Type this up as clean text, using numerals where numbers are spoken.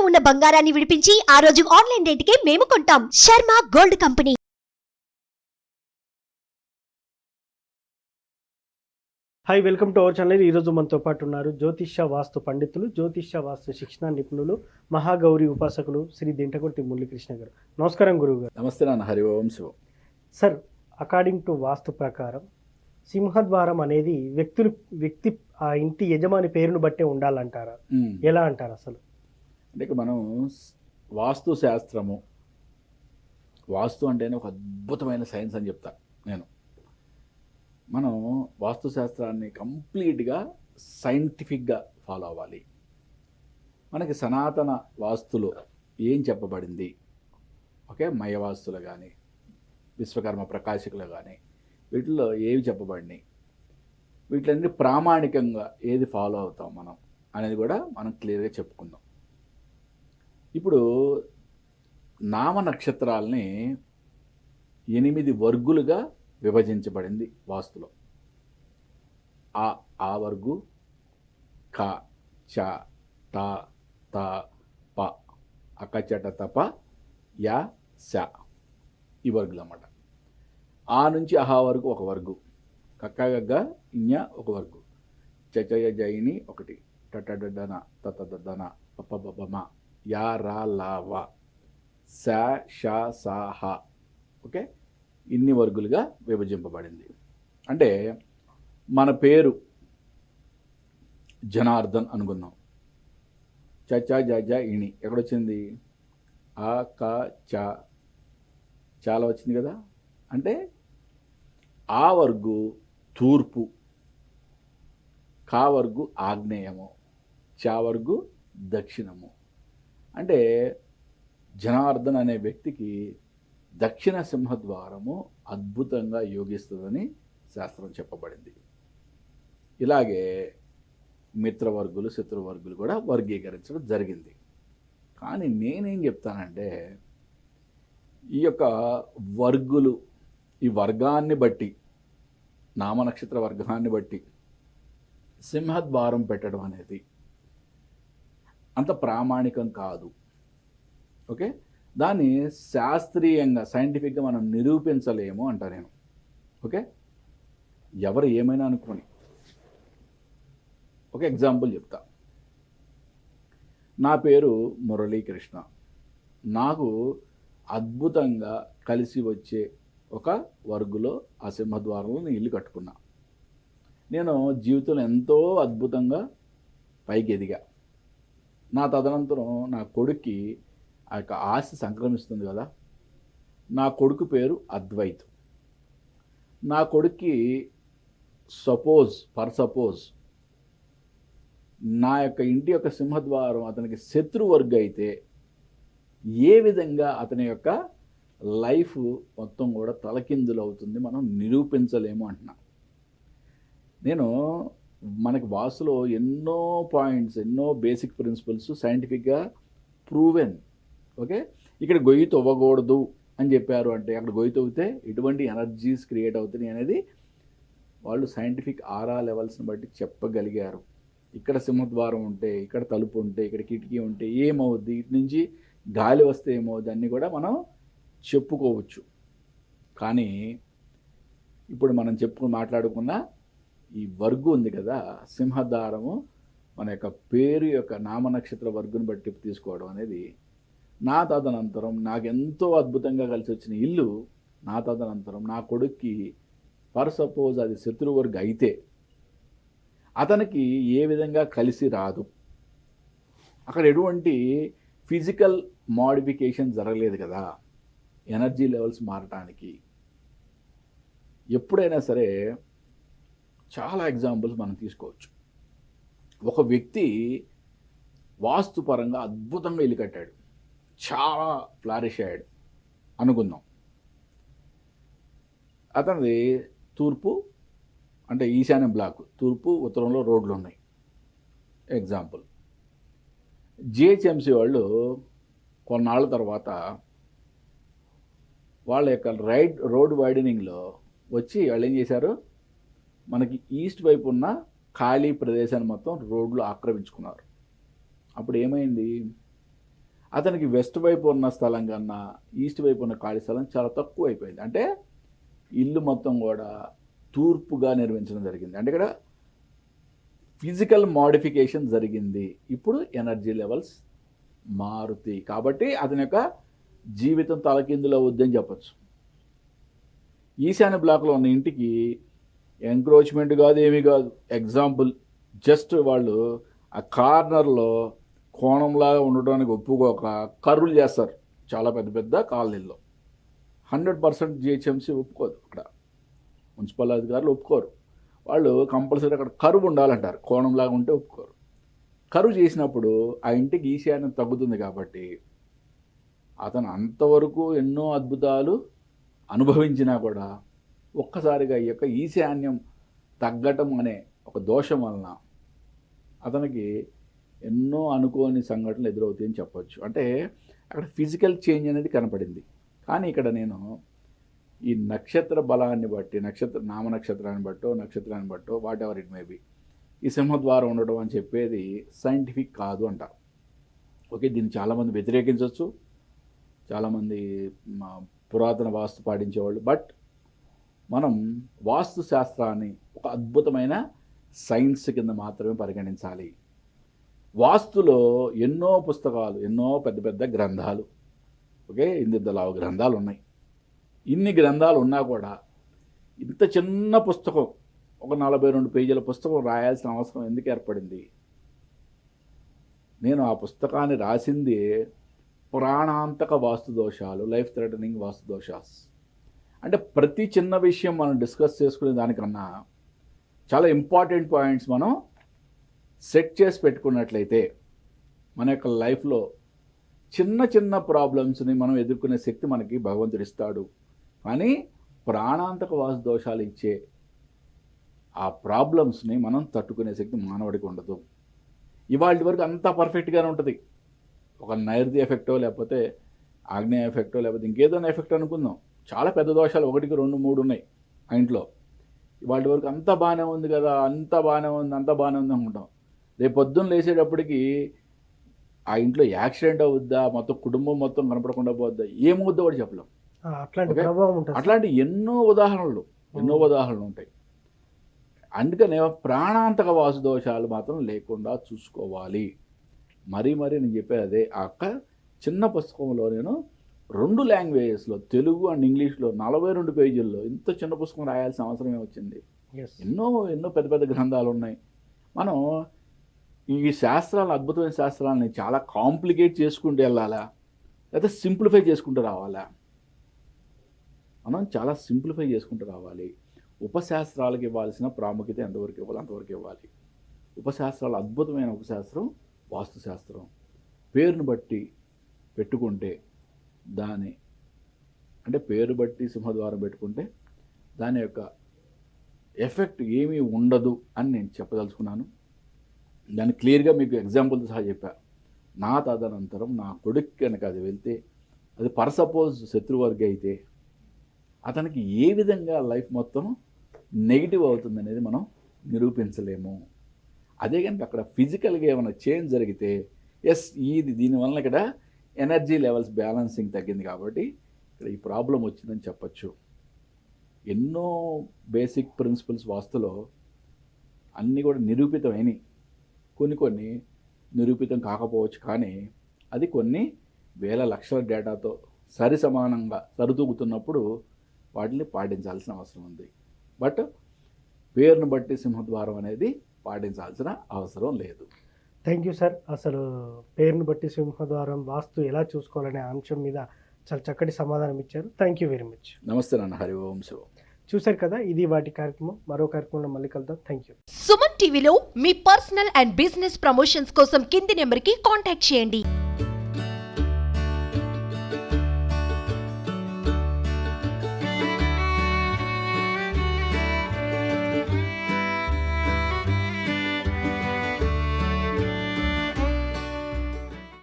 ఉన్న బంగారాన్ని విడిపించి ఆ రోజు ఆన్లైన్ రేటుకే మేము కొంటాం. Sharma gold company. Hi, welcome to our channel. ఈరోజు మనతో పాటు ఉన్నారు జ్యోతిష్య వాస్తు పండితులు, జ్యోతిష్య వాస్తు శిక్షణ నిపుణులు, మహాగౌరి ఉపాసకులు శ్రీ దింటకుర్తి మురళీకృష్ణ గారు. నమస్కారం గురువు గారు. నమస్తే నాన్న. హరి ఓం శివం. సార్, అకార్డింగ్ టు వాస్తు ప్రకారం సింహద్వారం అనేది వ్యక్తి ఆ ఇంటి యజమాని పేరును బట్టే ఉండాలంటారా? ఎలా అంటారు అసలు? అంటే మనం వాస్తు శాస్త్రము, వాస్తు అంటేనే ఒక అద్భుతమైన సైన్స్ అని చెప్తా నేను. మనం వాస్తు శాస్త్రాన్ని కంప్లీట్గా సైంటిఫిక్గా ఫాలో అవ్వాలి. మనకి సనాతన వాస్తులో ఏం చెప్పబడింది, ఓకే, మయవాస్తులు కానీ విశ్వకర్మ ప్రకాశకులు కానీ వీటిలో ఏవి చెప్పబడినాయి, వీటిలన్నీ ప్రామాణికంగా ఏది ఫాలో అవుతాం మనం అనేది కూడా మనం క్లియర్గా చెప్పుకుందాం. ఇప్పుడు నామ నక్షత్రాలని 8 వర్గులుగా విభజించబడింది వాస్తులో. ఆ వర్గు, క, చ, ట, త, ప, అకచట తప, యా, శ, ఈ వర్గులు అన్నమాట. ఆ నుంచి అహా వరకు ఒక వర్గు, కక్కగగ్గ ఇన్య ఒక వర్గు, చచయ జైని ఒకటి, టటడన తతదన పపబమ, యా, రా, లా, వ, శ, ష, స, హ, ఓకే, ఇన్ని వర్గులుగా విభజింపబడింది. అంటే మన పేరు జనార్దన్ అనుకుందాం. చ, జ, జ, ఇణి ఎక్కడొచ్చింది? ఆ, క, చ, చాలా వచ్చింది కదా. అంటే ఆ వర్గు తూర్పు, కా వర్గు ఆగ్నేయము, చా వర్గు దక్షిణము. అంటే జనార్దన్ అనే వ్యక్తికి దక్షిణ సింహద్వారము అద్భుతంగా యోగిస్తుందని శాస్త్రం చెప్పబడింది. ఇలాగే మిత్రవర్గులు, శత్రువర్గులు కూడా వర్గీకరించడం జరిగింది. కానీ నేనేం చెప్తానంటే, ఈ యొక్క వర్గులు, ఈ వర్గాన్ని బట్టి, నామనక్షత్ర వర్గాన్ని బట్టి సింహద్వారం పెట్టడం అనేది అంత ప్రామాణికం కాదు. ఓకే, దాన్ని శాస్త్రీయంగా సైంటిఫిక్గా మనం నిరూపించలేము అంటా నేను. ఓకే, ఎవరు ఏమైనా అనుకోని ఒక ఎగ్జాంపుల్ చెప్తా. నా పేరు మురళీకృష్ణ. నాకు అద్భుతంగా కలిసి వచ్చే ఒక వర్గులో ఆ సింహద్వారంలో నేను ఇల్లు కట్టుకున్నా. నేను జీవితంలో ఎంతో అద్భుతంగా పైకి ఎదిగా. నా తదనంతరం నా కొడుక్కి ఆ యొక్క ఆశ సంక్రమిస్తుంది కదా. నా కొడుకు పేరు అద్వైత్. నా కొడుక్కి సపోజ్ నా యొక్క ఇంటి యొక్క సింహద్వారం అతనికి శత్రువర్గ అయితే ఏ విధంగా అతని యొక్క లైఫ్ మొత్తం కూడా తలకిందులు అవుతుంది మనం నిరూపించలేము అంటున్నా నేను. మనకి వాస్తులో ఎన్నో పాయింట్స్, ఎన్నో బేసిక్ ప్రిన్సిపల్స్ సైంటిఫిక్గా ప్రూవెన్. ఓకే, ఇక్కడ గొయ్యి తవ్వకూడదు అని చెప్పారు అంటే అక్కడ గొయ్యి తవ్వితే ఎటువంటి ఎనర్జీస్ క్రియేట్ అవుతున్నాయి అనేది వాళ్ళు సైంటిఫిక్ ఆరా లెవెల్స్ని బట్టి చెప్పగలిగారు. ఇక్కడ సింహద్వారం ఉంటే, ఇక్కడ తలుపు ఉంటే, ఇక్కడ కిటికీ ఉంటే ఏమవుద్ది, ఇటు నుంచి గాలి వస్తే ఏమవుద్ది అన్నీ కూడా మనం చెప్పుకోవచ్చు. కానీ ఇప్పుడు మనం మాట్లాడుకున్న ఈ వర్గు ఉంది కదా, సింహద్వారము, మన యొక్క పేరు యొక్క నామనక్షత్ర వర్గుని బట్టి తీసుకోవడం అనేది, నా తదనంతరం నాకు ఎంతో అద్భుతంగా కలిసి వచ్చిన ఇల్లు, నా తదనంతరం నా కొడుక్కి సపోజ్ అది శత్రువర్గ అయితే అతనికి ఏ విధంగా కలిసి రాదు. అక్కడ ఎటువంటి ఫిజికల్ మోడిఫికేషన్ జరగలేదు కదా ఎనర్జీ లెవెల్స్ మారటానికి. ఎప్పుడైనా సరే చాలా ఎగ్జాంపుల్స్ మనం తీసుకోవచ్చు. ఒక వ్యక్తి వాస్తుపరంగా అద్భుతంగా ఇల్లు కట్టాడు, చాలా ఫ్లారిష్ అయ్యాడు అనుకుందాం. అతనిది తూర్పు అంటే ఈశాన్య బ్లాక్, తూర్పు ఉత్తరంలో రోడ్లు ఉన్నాయి. ఎగ్జాంపుల్, జిహెచ్ఎంసీ వాళ్ళు కొన్నాళ్ళ తర్వాత వాళ్ళ యొక్క రోడ్ వైడనింగ్లో వచ్చి వాళ్ళు ఏం చేశారు, మనకి ఈస్ట్ వైపు ఉన్న ఖాళీ ప్రదేశాన్ని మొత్తం రోడ్లు ఆక్రమించుకున్నారు. అప్పుడు ఏమైంది, అతనికి వెస్ట్ వైపు ఉన్న స్థలం కన్నా ఈస్ట్ వైపు ఉన్న ఖాళీ స్థలం చాలా తక్కువ అయిపోయింది. అంటే ఇల్లు మొత్తం కూడా తూర్పుగా నిర్మించడం జరిగింది. అంటే ఇక్కడ ఫిజికల్ మోడిఫికేషన్ జరిగింది. ఇప్పుడు ఎనర్జీ లెవెల్స్ మారుతాయి. కాబట్టి అతని యొక్క జీవితం తలకిందులు అవుద్దని చెప్పచ్చు. ఈశాన్య బ్లాక్లో ఉన్న ఇంటికి ఎంక్రోచ్మెంట్ కాదు, ఏమీ కాదు. ఎగ్జాంపుల్ జస్ట్ వాళ్ళు ఆ కార్నర్లో కోణంలాగా ఉండడానికి ఒప్పుకోక కర్రులు చేస్తారు చాలా పెద్ద పెద్ద కాలనీల్లో. 100% జిహెచ్ఎంసీ ఒప్పుకోదు. అక్కడ మున్సిపల్ అధికారులు ఒప్పుకోరు. వాళ్ళు కంపల్సరీ అక్కడ కరువు ఉండాలంటారు. కోణంలాగా ఉంటే ఒప్పుకోరు. కరువు చేసినప్పుడు ఆ ఇంటికి ఈశాన్యం తగ్గుతుంది. కాబట్టి అతను అంతవరకు ఎన్నో అద్భుతాలు అనుభవించినా కూడా ఒక్కసారిగా ఈ యొక్క ఈశాన్యం తగ్గటం అనే ఒక దోషం వలన అతనికి ఎన్నో అనుకోని సంఘటనలు ఎదురవుతాయని చెప్పొచ్చు. అంటే అక్కడ ఫిజికల్ చేంజ్ అనేది కనపడింది. కానీ ఇక్కడ నేను ఈ నక్షత్ర బలాన్ని బట్టి, నామ నక్షత్రాన్ని బట్టో whatever it may be, ఈ సింహద్వారం ఉండడం అని చెప్పేది సైంటిఫిక్ కాదు అంటారు. ఓకే, దీన్ని చాలామంది వ్యతిరేకించవచ్చు, చాలామంది పురాతన వాస్తు పాటించేవాళ్ళు. బట్ మనం వాస్తు శాస్త్రాన్ని ఒక అద్భుతమైన సైన్స్ కింద మాత్రమే పరిగణించాలి. వాస్తులో ఎన్నో పుస్తకాలు, ఎన్నో పెద్ద పెద్ద గ్రంథాలు, ఓకే, ఇందిద్దలావు గ్రంథాలు ఉన్నాయి. ఇన్ని గ్రంథాలు ఉన్నా కూడా ఇంత చిన్న పుస్తకం, ఒక 42 పేజీల పుస్తకం రాయాల్సిన అవసరం ఎందుకు ఏర్పడింది? నేను ఆ పుస్తకాన్ని రాసింది ప్రాణాంతక వాస్తు దోషాలు, లైఫ్ థ్రెటనింగ్ వాస్తు దోషాస్. అంటే ప్రతి చిన్న విషయం మనం డిస్కస్ చేసుకునే దానికన్నా చాలా ఇంపార్టెంట్ పాయింట్స్ మనం సెట్ చేసి పెట్టుకున్నట్లయితే మన యొక్క లైఫ్లో చిన్న చిన్న ప్రాబ్లమ్స్ని మనం ఎదుర్కొనే శక్తి మనకి భగవంతుడు ఇస్తాడు. కానీ ప్రాణాంతక వాస్తు దోషాలు ఇచ్చే ఆ ప్రాబ్లమ్స్ని మనం తట్టుకునే శక్తి మానవుడికి ఉండదు. ఇవాళ వరకు అంతా పర్ఫెక్ట్గానే ఉంటుంది. ఒక నైరుతి ఎఫెక్టో, లేకపోతే ఆగ్నేయ ఎఫెక్టో, లేకపోతే ఇంకేదైనా ఎఫెక్ట్ అనుకుందాం. చాలా పెద్ద దోషాలు 1, 2, 3 ఉన్నాయి ఆ ఇంట్లో. ఇవాళ వరకు అంతా బాగానే ఉంది కదా, అంతా బాగానే ఉంది అనుకుంటాం. రేపు పొద్దున్న లేచేటప్పటికి ఆ ఇంట్లో యాక్సిడెంట్ అవుద్దా, మొత్తం కుటుంబం మొత్తం కనపడకుండా పోద్దా, ఏమవుద్దో కూడా చెప్పలేం. అట్లాంటి ఎన్నో ఉదాహరణలు ఉంటాయి. అందుకనే ప్రాణాంతక వాసు దోషాలు మాత్రం లేకుండా చూసుకోవాలి. మరీ నేను చెప్పేది అదే. ఆ చిన్న పుస్తకంలో నేను 2 లాంగ్వేజెస్లో, తెలుగు అండ్ ఇంగ్లీష్లో 42 పేజీల్లో ఇంత చిన్న పుస్తకం రాయాల్సిన అవసరమే వచ్చింది. ఎన్నో పెద్ద పెద్ద గ్రంథాలు ఉన్నాయి. మనం ఈ శాస్త్రాలు, అద్భుతమైన శాస్త్రాలని చాలా కాంప్లికేట్ చేసుకుంటూ వెళ్ళాలా, లేకపోతే సింప్లిఫై చేసుకుంటూ రావాలా? మనం చాలా సింప్లిఫై చేసుకుంటూ రావాలి. ఉపశాస్త్రాలకు ఇవ్వాల్సిన ప్రాముఖ్యత ఎంతవరకు ఇవ్వాలి అంతవరకు ఇవ్వాలి. ఉపశాస్త్రాలు, అద్భుతమైన ఉపశాస్త్రం వాస్తుశాస్త్రం. పేరును బట్టి పెట్టుకుంటే అంటే పేరు బట్టి సింహద్వారం పెట్టుకుంటే దాని యొక్క ఎఫెక్ట్ ఏమీ ఉండదు అని నేను చెప్పదలుచుకున్నాను. దాన్ని క్లియర్గా మీకు ఎగ్జాంపుల్తో సహా చెప్పా. నా తదనంతరం నా కొడుకు కనుక అది వెళ్తే, అది సపోజ్ శత్రువర్గ అయితే అతనికి ఏ విధంగా లైఫ్ మొత్తం నెగిటివ్ అవుతుంది అనేది మనం నిరూపించలేము. అదే కనుక అక్కడ ఫిజికల్గా ఏమైనా చేంజ్ జరిగితే, దీనివల్ల ఇక్కడ ఎనర్జీ లెవెల్స్ బ్యాలెన్సింగ్ తగ్గింది కాబట్టి ఇక్కడ ఈ ప్రాబ్లం వచ్చిందని చెప్పచ్చు. ఎన్నో బేసిక్ ప్రిన్సిపల్స్ వాస్తులో అన్నీ కూడా నిరూపితమైనవి. కొన్ని నిరూపితం కాకపోవచ్చు, కానీ అది కొన్ని వేల లక్షల డేటాతో సరిసమానంగా సరితూగుతున్నప్పుడు వాటిని పాటించాల్సిన అవసరం ఉంది. బట్ పేరును బట్టి సింహద్వారం అనేది పాటించాల్సిన అవసరం లేదు. Thank you sir. అసలు పేరును బట్టి సింహద్వారం వాస్తు ఎలా చూసుకోవాలనే అంశం మీద చాలా చక్కటి సమాధానం ఇచ్చారు. Thank you very much. నమస్తే నాన్న. హరి ఓం శివ. చూశారు కదా, ఇది వాటి కార్యక్రమం. మరో కార్యక్రమంలో మళ్ళీ కలుద్దాం. Thank you. సుమన్ టీవీలో మీ పర్సనల్ అండ్ బిజినెస్ ప్రమోషన్స్ కోసం కింది నెంబర్కి కాంటాక్ట్ చేయండి.